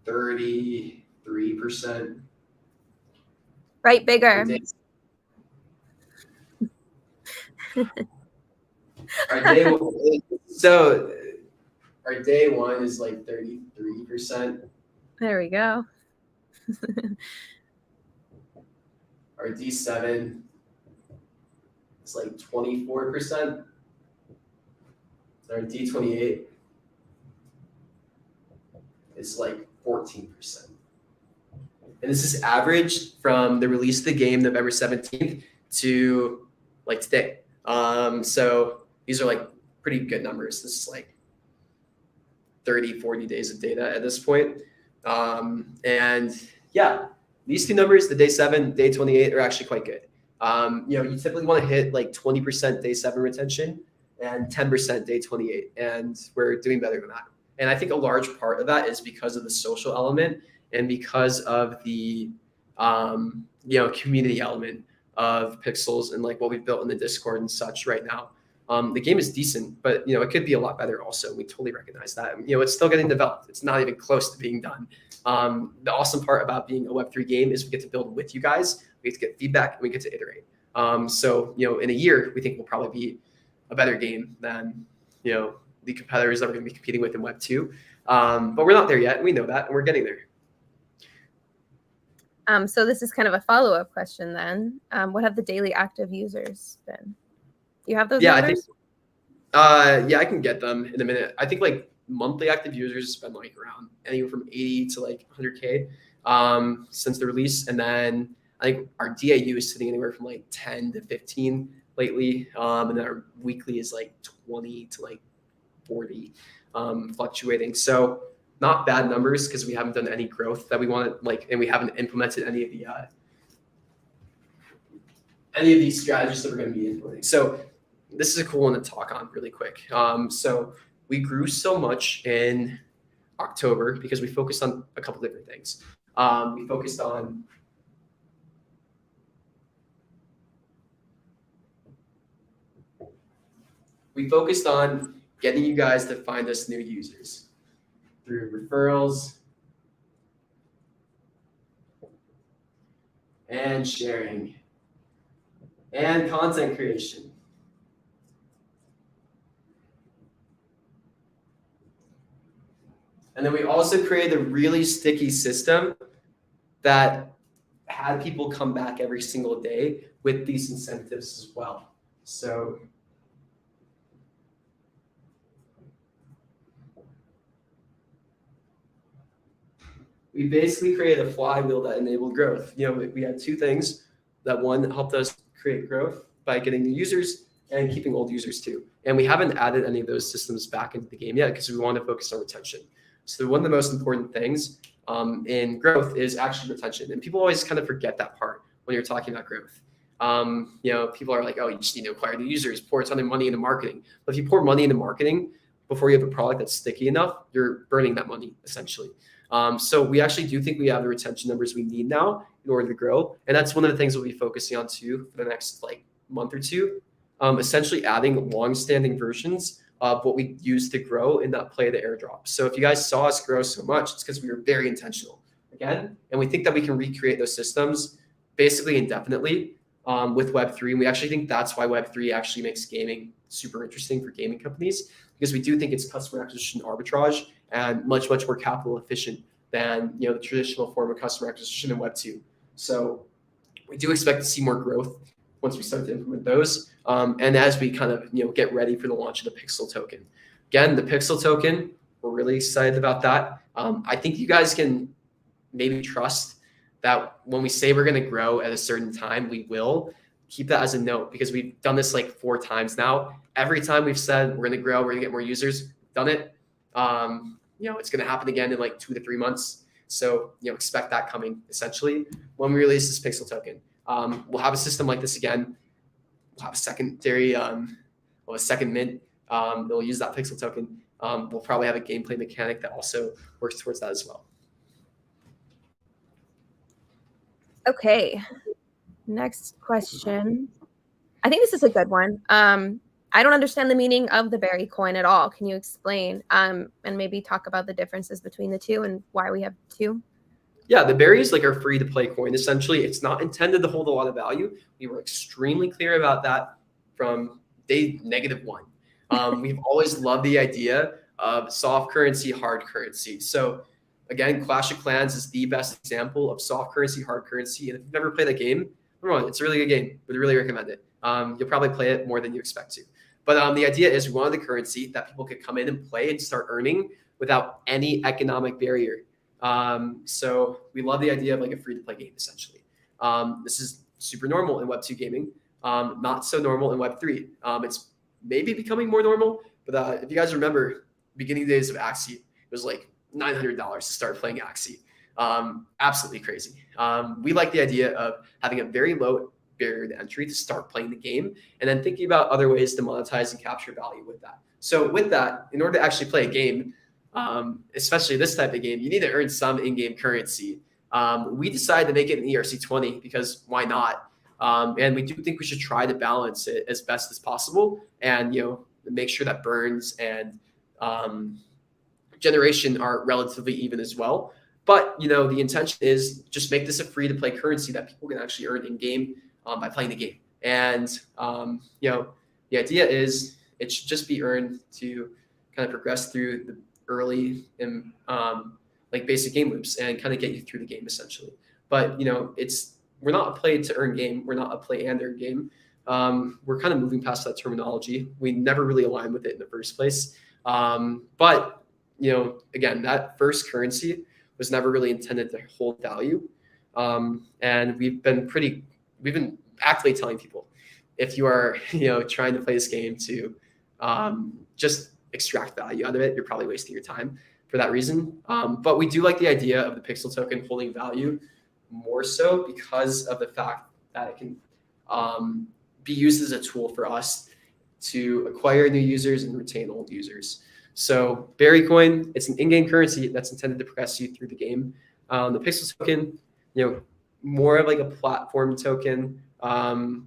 33%.
Right, bigger.
Our day one is like 33%.
There we go.
Our D7 is like 24%. Our D28 is like 14%. And this is averaged from the release of the game November 17th to like today. So these are like pretty good numbers. This is like 30, 40 days of data at this point. And yeah, these two numbers, the day 7, day 28, are actually quite good. You typically want to hit like 20% day 7 retention and 10% day 28. And we're doing better than that. And I think a large part of that is because of the social element and because of the community element of Pixels and like what we've built in the Discord and such right now. The game is decent, but it could be a lot better also. We totally recognize that. It's still getting developed. It's not even close to being done. The awesome part about being a Web3 game is we get to build with you guys. We get to get feedback and we get to iterate. So in a year, we think we'll probably be a better game than the competitors that we're going to be competing with in Web2. But we're not there yet. And we know that, and we're getting there.
So this is kind of a follow-up question then. What have the daily active users been? Do you have those numbers?
I can get them in a minute. I think like monthly active users has been like around anywhere from 80 to like 100K since the release. And then I think our DAU is sitting anywhere from like 10 to 15 lately. And then our weekly is like 20 to like 40 fluctuating. So not bad numbers because we haven't done any growth that we want to and we haven't implemented any of these strategies that we're going to be implementing. So this is a cool one to talk on really quick. So we grew so much in October because we focused on a couple different things. We focused on getting you guys to find us new users through referrals and sharing and content creation. And then we also created a really sticky system that had people come back every single day with these incentives as well. So we basically created a flywheel that enabled growth. We had two things. That one helped us create growth by getting new users and keeping old users too. And we haven't added any of those systems back into the game yet because we want to focus on retention. So one of the most important things in growth is actually retention. And people always kind of forget that part when you're talking about growth. People are like, oh, you just need to acquire new users, pour a ton of money into marketing. But if you pour money into marketing before you have a product that's sticky enough, you're burning that money essentially. So we actually do think we have the retention numbers we need now in order to grow. And that's one of the things we'll be focusing on too for the next month or two, essentially adding long-standing versions of what we use to grow and not play the airdrop. So if you guys saw us grow so much, it's because we were very intentional again, and we think that we can recreate those systems basically indefinitely with Web3. And we actually think that's why Web3 actually makes gaming super interesting for gaming companies, because we do think it's customer acquisition arbitrage and much, much more capital efficient than the traditional form of customer acquisition in Web2. So we do expect to see more growth once we start to implement those. And as we kind of get ready for the launch of the Pixel token. Again, the Pixel token, we're really excited about that. I think you guys can maybe trust that when we say we're going to grow at a certain time, we will. Keep that as a note, because we've done this like 4 times now. Every time we've said we're going to grow, we're going to get more users, done it. It's going to happen again in like 2 to 3 months. So expect that coming essentially when we release this Pixel token. We'll have a system like this again. We'll have a secondary, a second mint. They'll use that Pixel token. We'll probably have a gameplay mechanic that also works towards that as well.
Okay. Next question. I think this is a good one. I don't understand the meaning of the berry coin at all. Can you explain and maybe talk about the differences between the two and why we have 2?
Yeah, the berry is like our free to play coin. Essentially, it's not intended to hold a lot of value. We were extremely clear about that from day -1. We've always loved the idea of soft currency, hard currency. So again, Clash of Clans is the best example of soft currency, hard currency. And if you've never played that game, it's a really good game. Would really recommend it. You'll probably play it more than you expect to. But the idea is we wanted the currency that people could come in and play and start earning without any economic barrier. So we love the idea of like a free-to-play game, essentially. This is super normal in Web2 gaming, not so normal in Web3. It's maybe becoming more normal, but if you guys remember, beginning days of Axie, it was like $900 to start playing Axie. Absolutely crazy. We like the idea of having a very low barrier to entry to start playing the game, and then thinking about other ways to monetize and capture value with that. So with that, in order to actually play a game, especially this type of game, you need to earn some in-game currency. We decided to make it an ERC20 because why not? And we do think we should try to balance it as best as possible, and make sure that burns and generation are relatively even as well. But the intention is just make this a free-to-play currency that people can actually earn in-game by playing the game. And the idea is it should just be earned to kind of progress through the early and like basic game loops and kind of get you through the game essentially. But we're not a play to earn game. We're not a play and earn game. We're kind of moving past that terminology. We never really aligned with it in the first place. But again, that first currency was never really intended to hold value. And we've been actively telling people, if you are trying to play this game to just extract value out of it, you're probably wasting your time for that reason. But we do like the idea of the Pixel token holding value more so because of the fact that it can be used as a tool for us to acquire new users and retain old users. So Berry Coin, it's an in-game currency that's intended to progress you through the game. The Pixel token, more of like a platform token.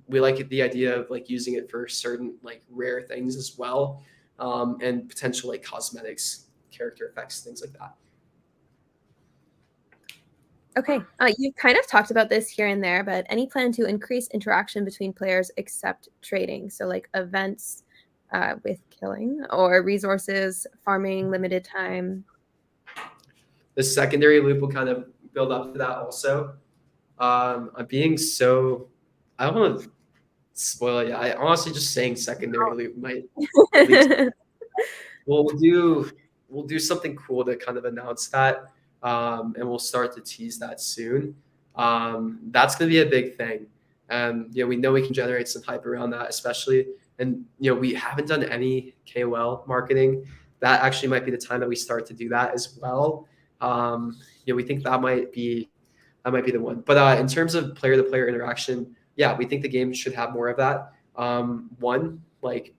We like the idea of like using it for certain like rare things as well, and potential like cosmetics, character effects, things like that.
Okay, you kind of talked about this here and there, but any plan to increase interaction between players except trading? So like events with killing or resources, farming, limited time?
The secondary loop will kind of build up to that also. I'm being so, I don't want to spoil it. I honestly just saying secondary loop might. Well, we'll do something cool to kind of announce that. And we'll start to tease that soon. That's going to be a big thing. And we know we can generate some hype around that, especially. And we haven't done any KOL marketing. That actually might be the time that we start to do that as well. We think that might be the one. But in terms of player-to-player interaction, yeah, we think the game should have more of that. One, like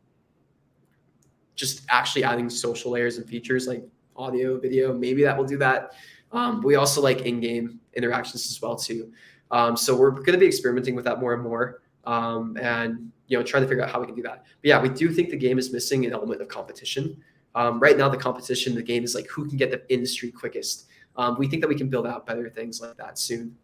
just actually adding social layers and features like audio, video, maybe that will do that. We also like in-game interactions as well too. So we're going to be experimenting with that more and more, and trying to figure out how we can do that. But yeah, we do think the game is missing an element of competition. Right now, the competition in the game is like who can get the industry quickest. We think that we can build out better things like that soon.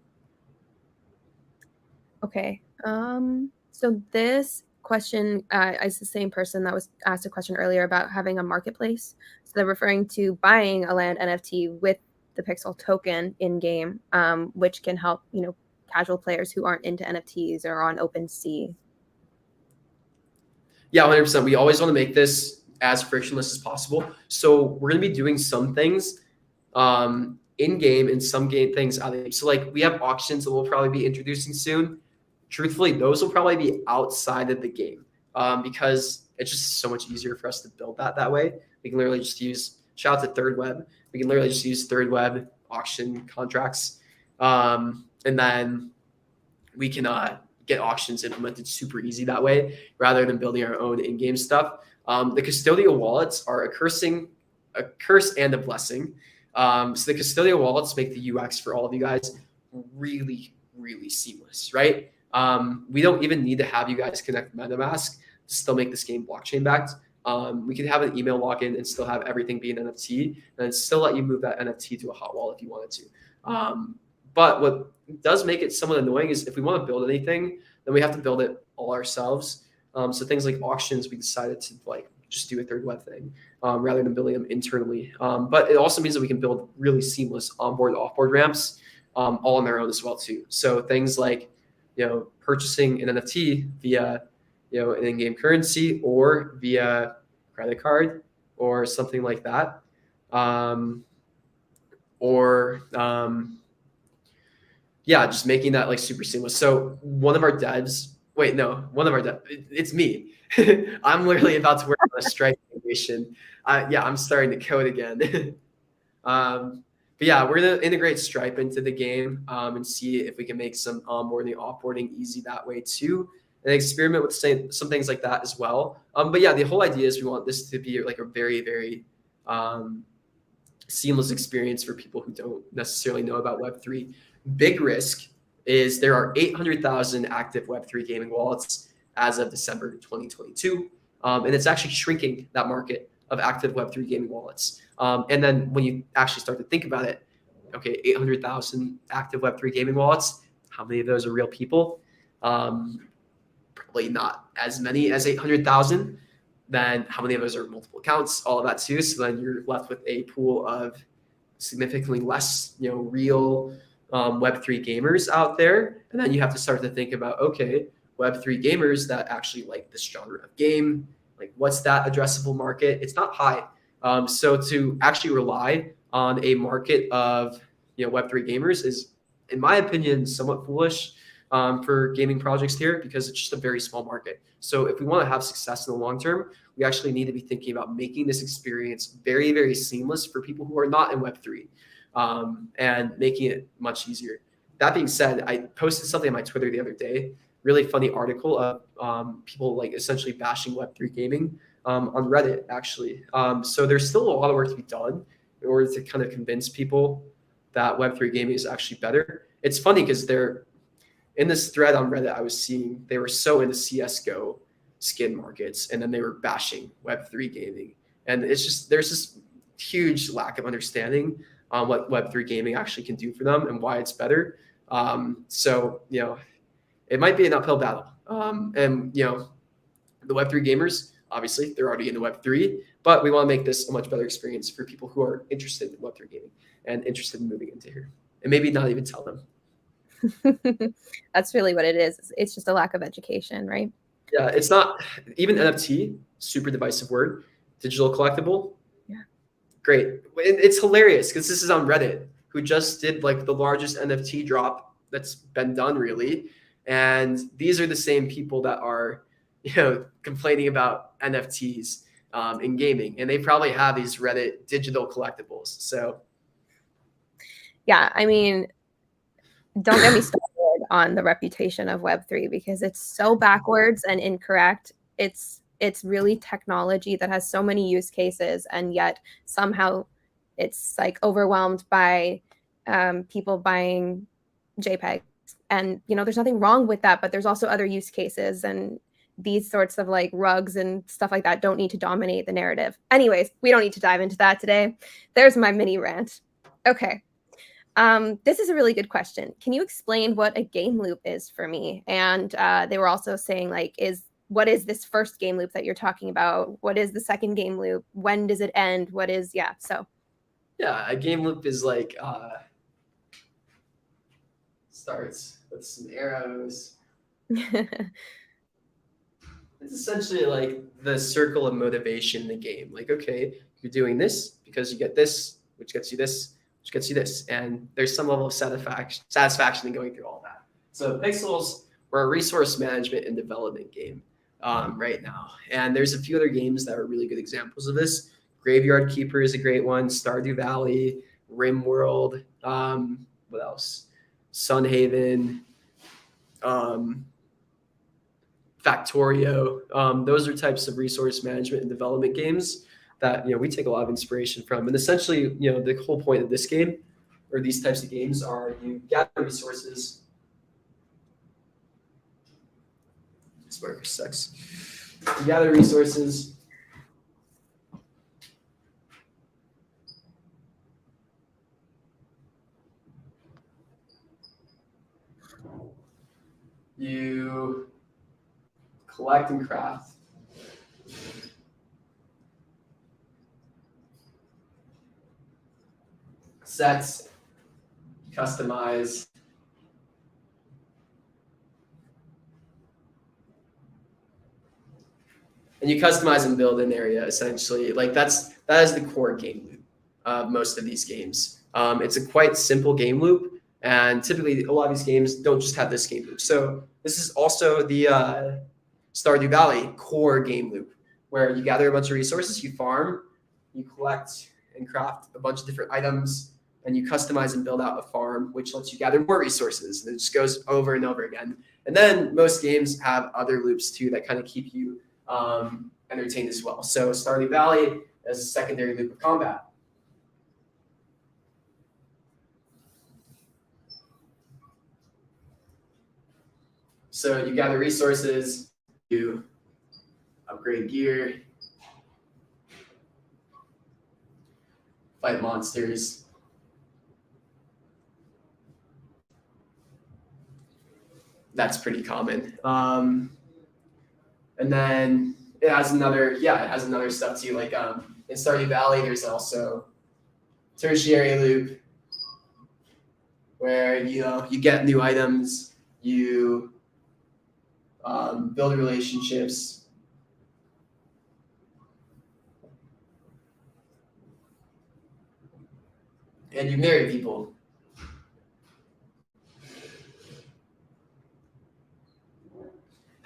Okay. So this question is the same person that was asked a question earlier about having a marketplace. So they're referring to buying a land NFT with the Pixel token in game, which can help, casual players who aren't into NFTs or on OpenSea.
Yeah, 100%. We always want to make this as frictionless as possible. So we're going to be doing some things in game and some game things out of game. So like we have auctions that we'll probably be introducing soon. Truthfully, those will probably be outside of the game because it's just so much easier for us to build that way. We can literally just use, shout out to Third Web. We can literally just use Third Web auction contracts. And then we can get auctions implemented super easy that way rather than building our own in-game stuff. The custodial wallets are a curse and a blessing. So the custodial wallets make the UX for all of you guys really, really seamless, right? We don't even need to have you guys connect MetaMask to still make this game blockchain backed. We can have an email login and still have everything be an NFT and still let you move that NFT to a hot wallet if you wanted to. But what does make it somewhat annoying is if we want to build anything, then we have to build it all ourselves. So things like auctions, we decided to just do a Third Web thing rather than building them internally. But it also means that we can build really seamless onboard, offboard ramps all on their own as well too. So things like purchasing an NFT via an in-game currency or via credit card or something like that, just making that like super seamless. So it's me. I'm literally about to work on a Stripe integration. I'm starting to code again. But yeah, we're gonna integrate Stripe into the game and see if we can make some onboarding, offboarding easy that way too, and experiment with some things like that as well. But yeah, the whole idea is we want this to be like a very, very seamless experience for people who don't necessarily know about Web3. Big risk is there are 800,000 active Web3 gaming wallets as of December 2022, and it's actually shrinking that market of active Web3 gaming wallets. And then when you actually start to think about it, okay, 800,000 active Web3 gaming wallets, how many of those are real people? Probably not as many as 800,000. Then how many of those are multiple accounts? All of that too. So then you're left with a pool of significantly less, real Web3 gamers out there. And then you have to start to think about, okay, Web3 gamers that actually like this genre of game, like what's that addressable market? It's not high. So to actually rely on a market of Web3 gamers is, in my opinion, somewhat foolish for gaming projects here because it's just a very small market. So if we want to have success in the long term, we actually need to be thinking about making this experience very, very seamless for people who are not in Web3 and making it much easier. That being said, I posted something on my Twitter the other day, really funny article of people like essentially bashing Web3 gaming on Reddit, actually. So there's still a lot of work to be done in order to kind of convince people that Web3 gaming is actually better. It's funny because they're in this thread on Reddit I was seeing, they were so into CSGO skin markets, and then they were bashing Web3 gaming. And it's just, there's this huge lack of understanding on what Web3 gaming actually can do for them and why it's better. So, it might be an uphill battle. And, the Web3 gamers, obviously, they're already into Web3, but we want to make this a much better experience for people who are interested in Web3 gaming and interested in moving into here. And maybe not even tell them.
That's really what it is. It's just a lack of education, right?
Yeah, it's not even NFT, super divisive word, digital collectible.
Yeah.
Great. It's hilarious because this is on Reddit, who just did like the largest NFT drop that's been done really. And these are the same people that are, complaining about NFTs in gaming. And they probably have these Reddit digital collectibles. So
yeah, I mean, don't get me started on the reputation of Web3 because it's so backwards and incorrect. It's really technology that has so many use cases, and yet somehow it's like overwhelmed by people buying JPEGs. And there's nothing wrong with that, but there's also other use cases, and these sorts of like rugs and stuff like that don't need to dominate the narrative. Anyways, we don't need to dive into that today. There's my mini rant. Okay. This is a really good question. Can you explain what a game loop is for me? And they were also saying, like, what is this first game loop that you're talking about? What is the second game loop? When does it end? What is, yeah, so.
Yeah, a game loop is like starts with some arrows. It's essentially like the circle of motivation in the game. Like, okay, you're doing this because you get this, which gets you this, which gets you this. And there's some level of satisfaction in going through all that. So Pixels, we're a resource management and development game right now. And there's a few other games that are really good examples of this. Graveyard Keeper is a great one. Stardew Valley, RimWorld, what else? Sunhaven, Factorio. Those are types of resource management and development games that we take a lot of inspiration from. And essentially, the whole point of this game or these types of games are you gather resources. This marker sucks. You gather resources. You collect and craft. Sets, customize. And you customize and build an area essentially. Like that is the core game loop of most of these games. It's a quite simple game loop. And typically, a lot of these games don't just have this game loop. So this is also the Stardew Valley core game loop, where you gather a bunch of resources, you farm, you collect and craft a bunch of different items, and you customize and build out a farm, which lets you gather more resources. And it just goes over and over again. And then most games have other loops too that kind of keep you entertained as well. So Stardew Valley is a secondary loop of combat. So you gather resources, you upgrade gear, fight monsters. That's pretty common. And then it has another stuff too. Like in Stardew Valley, there's also tertiary loop where you get new items, you build relationships. And you marry people.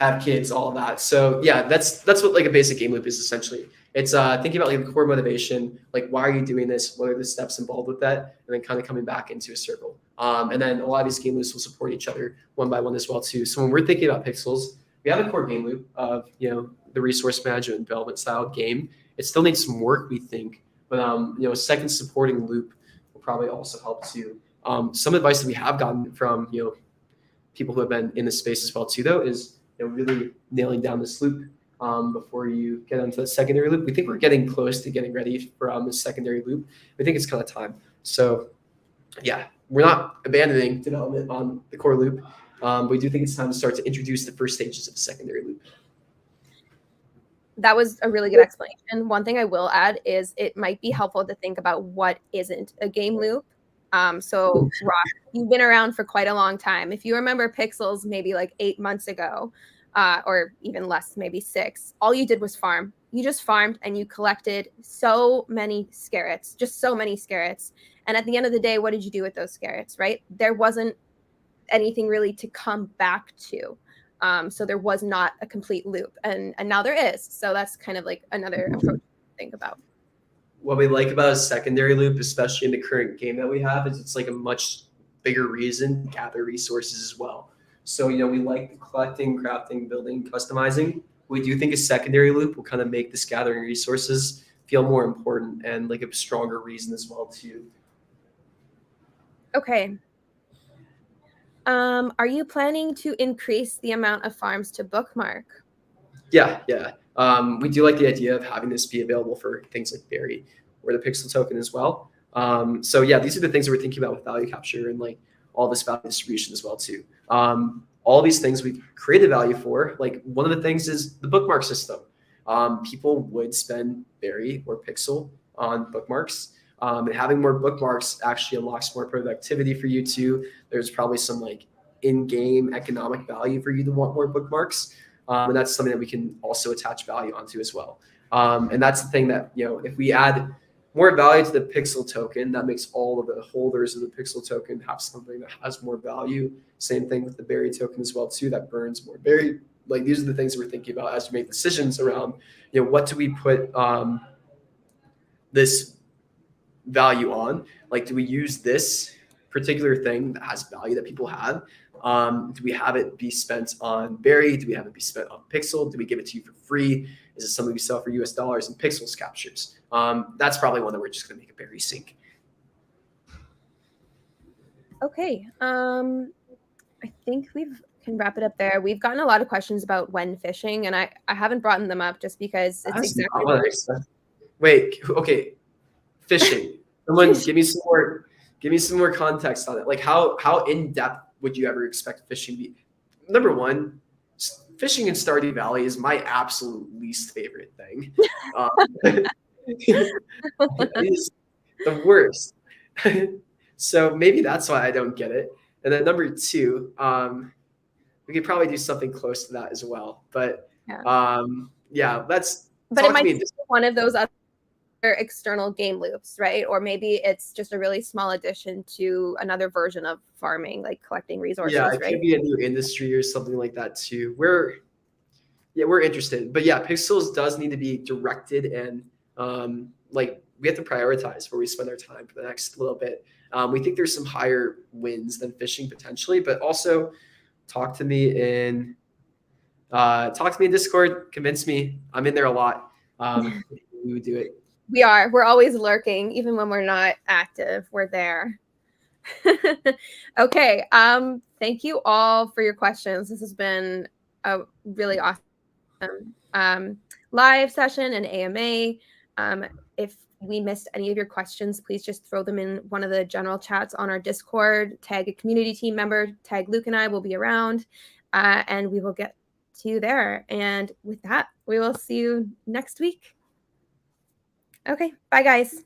Have kids, all of that. So yeah, that's what like a basic game loop is essentially. It's thinking about like the core motivation, like why are you doing this? What are the steps involved with that? And then kind of coming back into a circle. And then a lot of these game loops will support each other one by one as well too. So when we're thinking about Pixels, we have a core game loop of the resource management and development style game. It still needs some work, we think, but a second supporting loop will probably also help too. Some advice that we have gotten from people who have been in the space as well too, though, is really nailing down this loop before you get onto the secondary loop. We think we're getting close to getting ready for the secondary loop. We think it's kind of time. So yeah, we're not abandoning development on the core loop. We do think it's time to start to introduce the first stages of the secondary loop.
That was a really good explanation. One thing I will add is it might be helpful to think about what isn't a game loop. So Ross, you've been around for quite a long time. If you remember Pixels maybe like 8 months ago, or even less, maybe 6, all you did was farm. You just farmed and you collected so many scarrets, just so many scarrets. And at the end of the day, what did you do with those scarrets, right? There wasn't anything really to come back to. So there was not a complete loop, and now there is. So that's kind of like another approach to think about.
What we like about a secondary loop, especially in the current game that we have, is it's like a much bigger reason to gather resources as well. So, we like the collecting, crafting, building, customizing. We do think a secondary loop will kind of make this gathering resources feel more important and like a stronger reason as well too.
Okay. Are you planning to increase the amount of farms to bookmark?
Yeah. We do like the idea of having this be available for things like Berry or the Pixel token as well. So yeah, these are the things that we're thinking about with value capture and like all this value distribution as well too. All these things we've created value for. Like one of the things is the bookmark system. People would spend berry or pixel on bookmarks. And having more bookmarks actually unlocks more productivity for you too. There's probably some like in-game economic value for you to want more bookmarks. And that's something that we can also attach value onto as well. And that's the thing that, if we add more value to the pixel token, that makes all of the holders of the pixel token have something that has more value. Same thing with the berry token as well too, that burns more berry. Like these are the things that we're thinking about as we make decisions around, what do we put this value on? Like, do we use this particular thing that has value that people have? Do we have it be spent on berry? Do we have it be spent on pixel? Do we give it to you for free? Is it something we sell for US dollars and pixels captures? That's probably one that we're just going to make a berry sync.
Okay. I think we can wrap it up there. We've gotten a lot of questions about when fishing, and I haven't brought them up just because it's exactly what
Wait, okay. Fishing. Someone give me some more context on it. Like how in depth would you ever expect fishing to be? Number one, fishing in Stardew Valley is my absolute least favorite thing. It's the worst. So maybe that's why I don't get it. And then number two, we could probably do something close to that as well. But that's.
But it might be one of those other external game loops, right? Or maybe it's just a really small addition to another version of farming, like collecting resources.
Yeah, it
right?
could be a new industry or something like that too. We're interested. But yeah, Pixels does need to be directed and like we have to prioritize where we spend our time for the next little bit. We think there's some higher wins than fishing potentially, but also talk to me in Discord. Convince me. I'm in there a lot. We would do it.
We're always lurking, even when we're not active. We're there. Okay. Thank you all for your questions. This has been a really awesome live session and AMA. If we missed any of your questions, please just throw them in one of the general chats on our Discord. Tag a community team member. Tag Luke and I will be around, and we will get to you there. And with that, we will see you next week. Okay. Bye, guys.